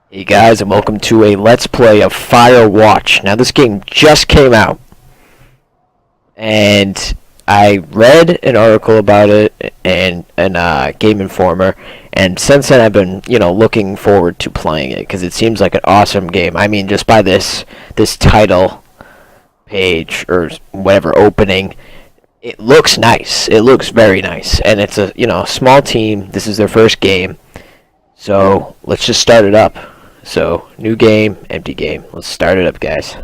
Hey guys, and welcome to a Let's Play of Firewatch. Now this game just came out, and I read an article about it and Game Informer, and since then I've been, looking forward to playing it because it seems like an awesome game. I mean, just by this title page or whatever opening, it looks nice. It looks very nice, and it's a small team. This is their first game, so let's just start it up. So, new game, empty game. Let's start it up, guys.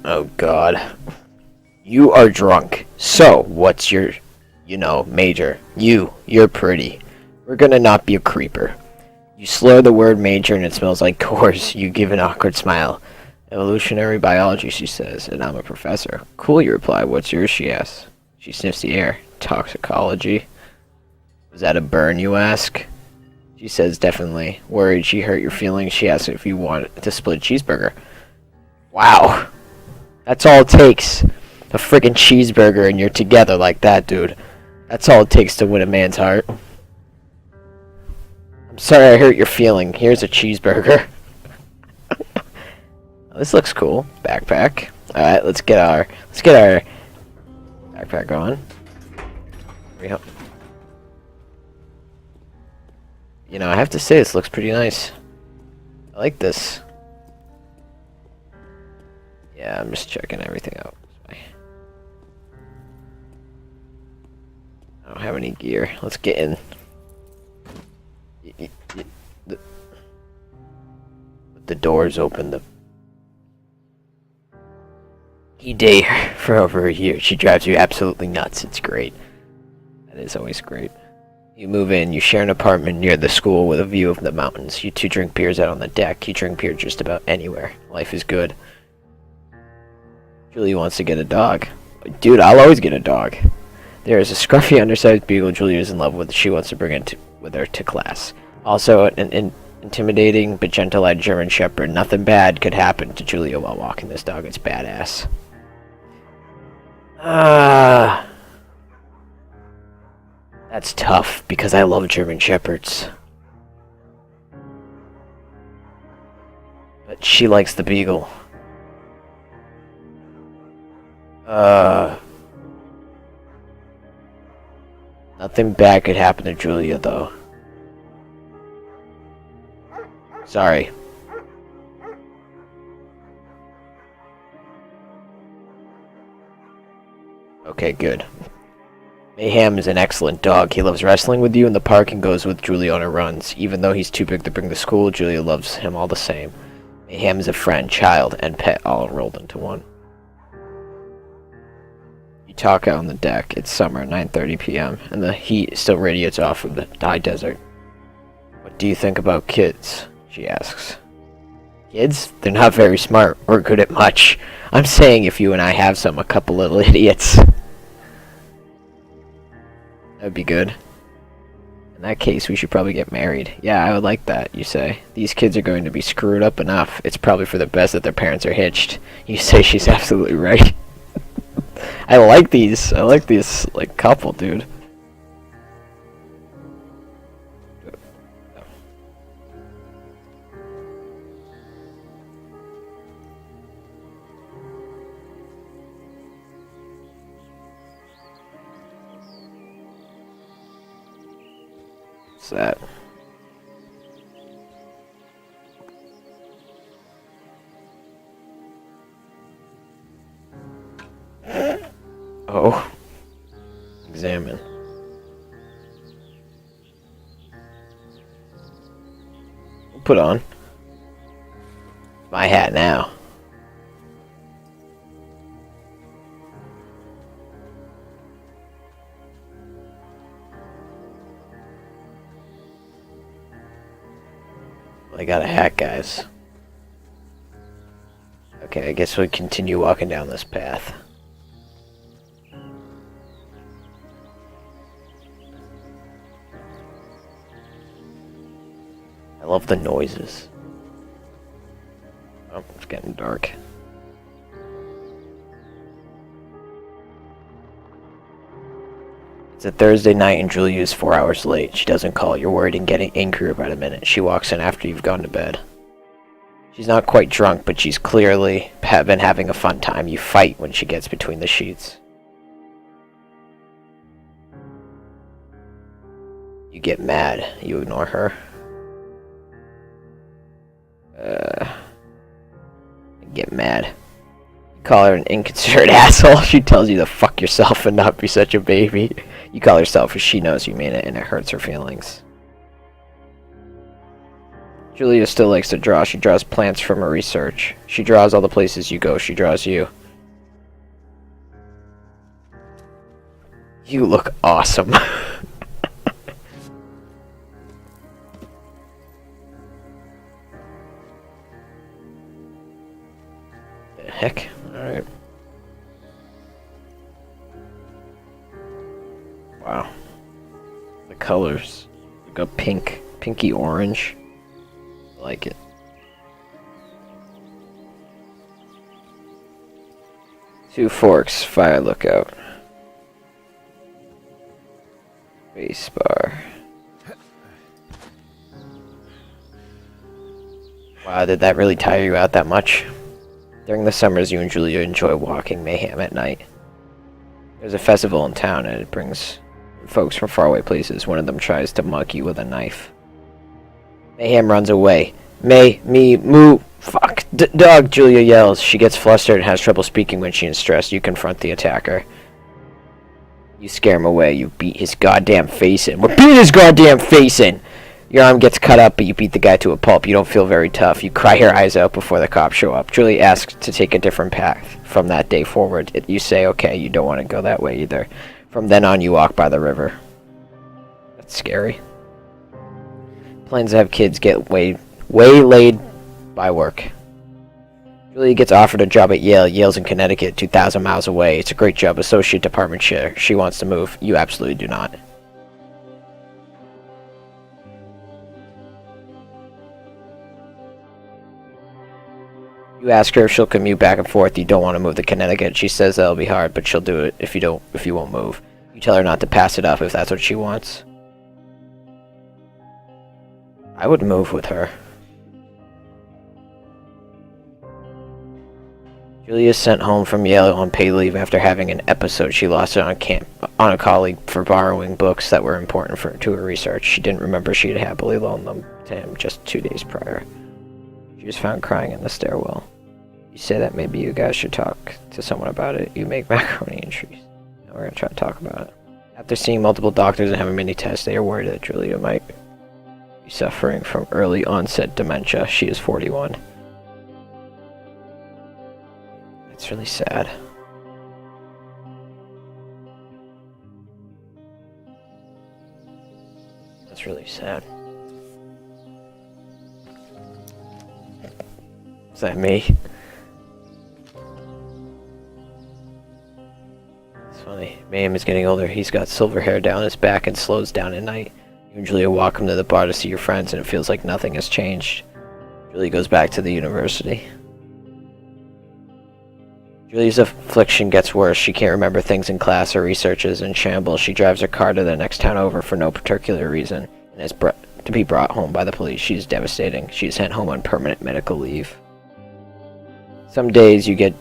Oh god. You are drunk. So, what's your, major? You're pretty. We're gonna not be a creeper. You slur the word major and it smells like course. You give an awkward smile. Evolutionary biology, she says, and I'm a professor. Cool, you reply. What's yours, she asks. She sniffs the air. Toxicology. Was that a burn, you ask? She says, definitely. Worried she hurt your feelings, she asks if you want to split a cheeseburger. Wow. That's all it takes. A friggin' cheeseburger and you're together like that, dude. That's all it takes to win a man's heart. I'm sorry I hurt your feeling. Here's a cheeseburger. This looks cool. Backpack. Alright, let's get our backpack on. Yep. I have to say this looks pretty nice. I like this. Yeah, I'm just checking everything out. I don't have any gear. Let's get in. The doors open. The he date her for over a year. She drives you absolutely nuts. It's great. That is always great. You move in. You share an apartment near the school with a view of the mountains. You two drink beers out on the deck. You drink beer just about anywhere. Life is good. Julia wants to get a dog. Dude, I'll always get a dog. There is a scruffy, undersized beagle Julia is in love with. She wants to bring it with her to class. Also, an intimidating but gentle-eyed German Shepherd. Nothing bad could happen to Julia while walking this dog. It's badass. That's tough because I love German Shepherds. But she likes the beagle. Nothing bad could happen to Julia, though. Sorry. Okay, good. Mayhem is an excellent dog. He loves wrestling with you in the park and goes with Julia on her runs. Even though he's too big to bring to school, Julia loves him all the same. Mayhem is a friend, child, and pet all enrolled into one. Talk out on the deck. It's summer, 9:30 p.m., and the heat still radiates off from the high desert. What do you think about kids? She asks. Kids? They're not very smart or good at much. I'm saying if you and I have some, a couple little idiots. That'd be good. In that case, we should probably get married. Yeah, I would like that, you say. These kids are going to be screwed up enough. It's probably for the best that their parents are hitched. You say she's absolutely right. I like these, like, couple, dude. What's that? Oh. Examine. Put on. My hat now. I got a hat, guys. Okay, I guess we continue walking down this path. I love the noises. Oh, it's getting dark. It's a Thursday night and Julia is 4 hours late. She doesn't call. You're worried and getting angry about a minute. She walks in after you've gone to bed. She's not quite drunk, but she's clearly been having a fun time. You fight when she gets between the sheets. You get mad. You ignore her. Get mad. You call her an inconsiderate asshole. She tells you to fuck yourself and not be such a baby. You call her selfish. She knows you mean it, and it hurts her feelings. Julia still likes to draw. She draws plants from her research. She draws all the places you go. She draws you. You look awesome. The heck? Alright. Wow. The colors. Like a pinky orange. I like it. Two forks, fire lookout. Base bar. Wow, did that really tire you out that much? During the summers, you and Julia enjoy walking Mayhem at night. There's a festival in town, and it brings folks from faraway places. One of them tries to mug you with a knife. Mayhem runs away. Moo, fuck, dog, Julia yells. She gets flustered and has trouble speaking when she is stressed. You confront the attacker. You scare him away. You beat his goddamn face in. We're beating his goddamn face in! Your arm gets cut up, but you beat the guy to a pulp. You don't feel very tough. You cry your eyes out before the cops show up. Julie asks to take a different path from that day forward. You say, okay, you don't want to go that way either. From then on, you walk by the river. That's scary. Plans to have kids get waylaid by work. Julie gets offered a job at Yale. Yale's in Connecticut, 2,000 miles away. It's a great job, associate department chair. She wants to move. You absolutely do not. You ask her if she'll commute back and forth. You don't want to move to Connecticut. She says that'll be hard, but she'll do it if you won't move. You tell her not to pass it up if that's what she wants. I would move with her. Julia is sent home from Yale on paid leave after having an episode. She lost it on a colleague for borrowing books that were important to her research. She didn't remember she had happily loaned them to him just 2 days prior. She was found crying in the stairwell. You say that maybe you guys should talk to someone about it. You make macaroni and cheese. Now we're gonna try to talk about it. After seeing multiple doctors and having many tests, they are worried that Julia might be suffering from early onset dementia. She is 41. It's really sad. That's really sad. Is that me? It's funny. Mayhem is getting older. He's got silver hair down his back and slows down at night. You and Julia walk him to the bar to see your friends, and it feels like nothing has changed. Julia goes back to the university. Julia's affliction gets worse. She can't remember things in class. Her research is in shambles. She drives her car to the next town over for no particular reason, and is to be brought home by the police. She is devastating. She is sent home on permanent medical leave. Some days you get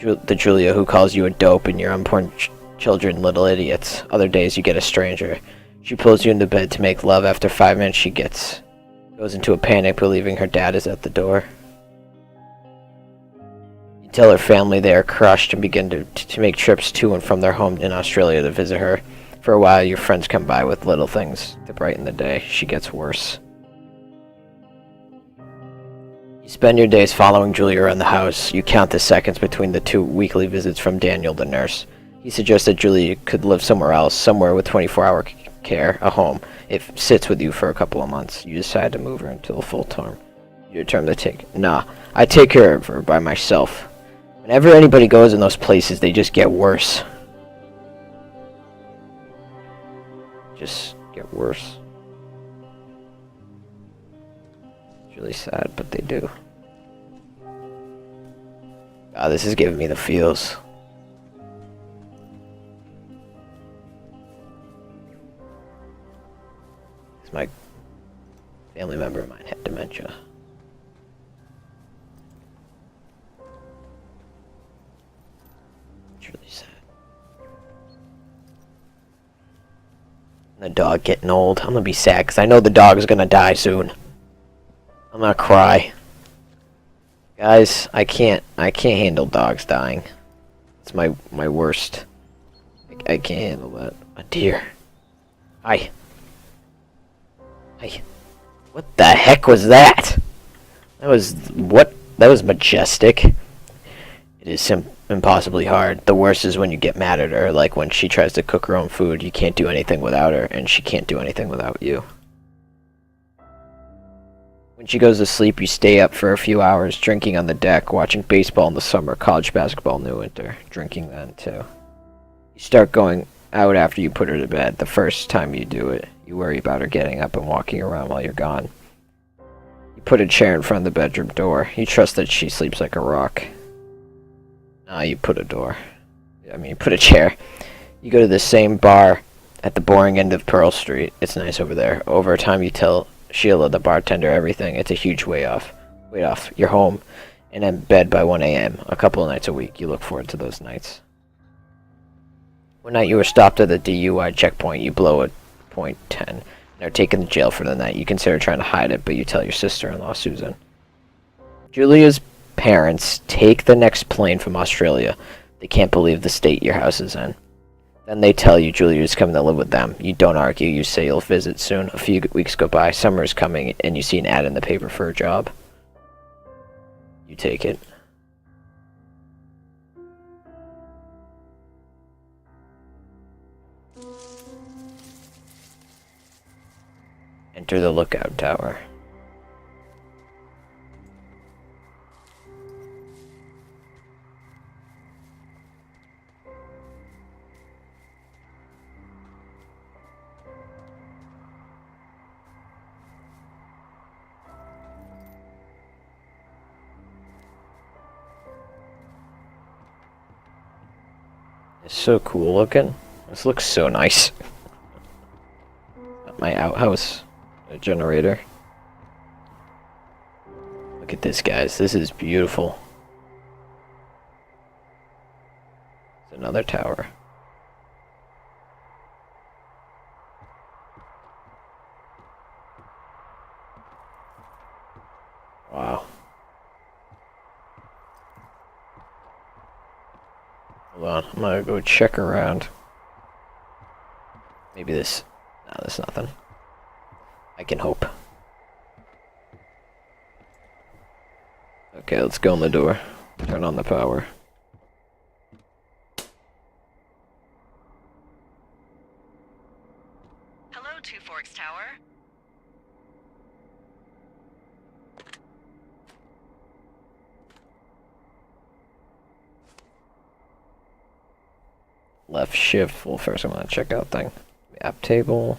the Julia who calls you a dope and your unborn children little idiots. Other days you get a stranger. She pulls you into bed to make love. After 5 minutes she goes into a panic, believing her dad is at the door. You tell her family they are crushed and begin to make trips to and from their home in Australia to visit her. For a while your friends come by with little things to brighten the day. She gets worse. You spend your days following Julia around the house. You count the seconds between the 2 weekly visits from Daniel, the nurse. He suggests that Julia could live somewhere else, somewhere with 24-hour care, a home. It sits with you for a couple of months. You decide to move her until a full term. You determine to take... Nah, I take care of her by myself. Whenever anybody goes in those places, they just get worse. Just get worse. It's really sad, but they do. God, this is giving me the feels. My family member of mine had dementia. It's really sad. And the dog getting old. I'm gonna be sad because I know the dog is gonna die soon. I'm gonna cry. Guys, I can't handle dogs dying. It's my worst. I can't handle that. A deer. Hi. Hey, what the heck was that? That was majestic. It is impossibly hard. The worst is when you get mad at her, like when she tries to cook her own food. You can't do anything without her, and she can't do anything without you. When she goes to sleep, you stay up for a few hours, drinking on the deck, watching baseball in the summer, college basketball in the winter, drinking then too. You start going out after you put her to bed. The first time you do it, you worry about her getting up and walking around while you're gone. You put a chair in front of the bedroom door. You trust that she sleeps like a rock. You put you put a chair. You go to the same bar at the boring end of Pearl Street. It's nice over there. Over time you tell Sheila, the bartender, everything. It's a huge way off. You're home and in bed by 1 a.m. A couple of nights a week. You look forward to those nights. One night you were stopped at the DUI checkpoint. You blow a .10 and are taken to jail for the night. You consider trying to hide it, but you tell your sister-in-law, Susan. Julia's parents take the next plane from Australia. They can't believe the state your house is in. Then they tell you Julia's coming to live with them. You don't argue. You say you'll visit soon. A few weeks go by. Summer is coming, and you see an ad in the paper for a job. You take it. Enter the lookout tower. It's so cool looking. This looks so nice. My outhouse. A generator. Look at this, guys. This is beautiful. It's another tower. Wow. Hold on. I'm gonna go check around. Maybe this... No, there's nothing. I can hope. Okay, let's go in the door. Turn on the power. Hello, Two Forks Tower. Left shift. Well, first I'm gonna check out thing. App table.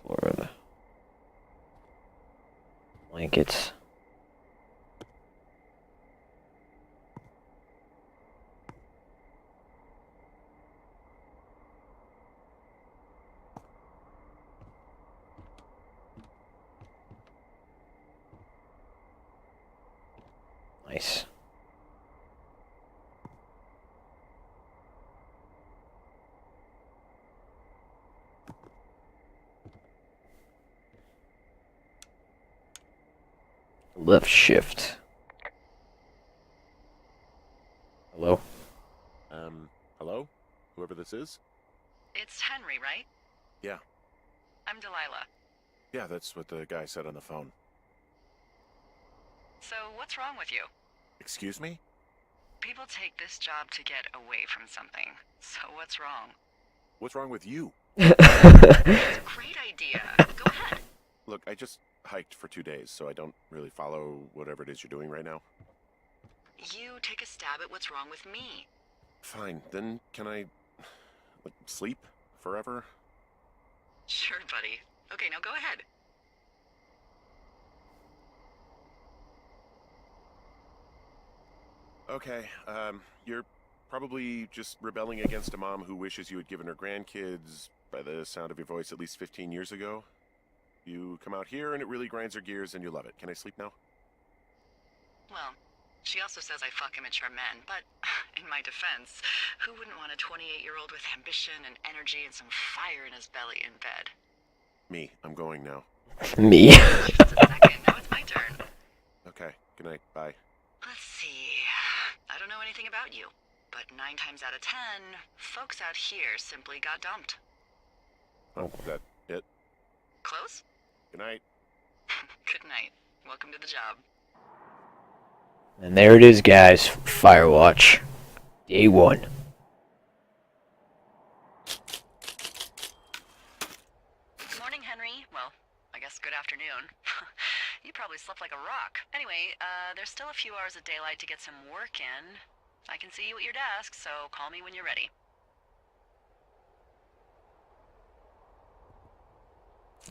Florida. Blankets. Nice. Left shift. Hello? Hello? Whoever this is? It's Henry, right? Yeah. I'm Delilah. Yeah, that's what the guy said on the phone. So what's wrong with you? Excuse me? People take this job to get away from something. So what's wrong? What's wrong with you? It's a great idea. Go ahead. Look, I just hiked for 2 days, so I don't really follow whatever it is you're doing right now. You take a stab at what's wrong with me. Fine, then can I sleep forever? Sure, buddy. Okay, now go ahead. Okay, you're probably just rebelling against a mom who wishes you had given her grandkids, by the sound of your voice, at least 15 years ago. You come out here and it really grinds her gears and you love it. Can I sleep now? Well, she also says I fuck immature men, but in my defense, who wouldn't want a 28-year-old with ambition and energy and some fire in his belly in bed? Me, I'm going now. Me. Just a second, now it's my turn. Okay, good night, bye. Let's see. I don't know anything about you, but 9 times out of 10, folks out here simply got dumped. Oh, is that it? Close? Good night. Good night. Welcome to the job. And there it is, guys. Firewatch. Day 1. Good morning, Henry. Well, I guess good afternoon. You probably slept like a rock. Anyway, there's still a few hours of daylight to get some work in. I can see you at your desk, so call me when you're ready.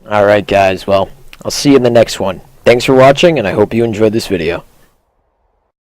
Alright, guys. Well, I'll see you in the next one. Thanks for watching, and I hope you enjoyed this video.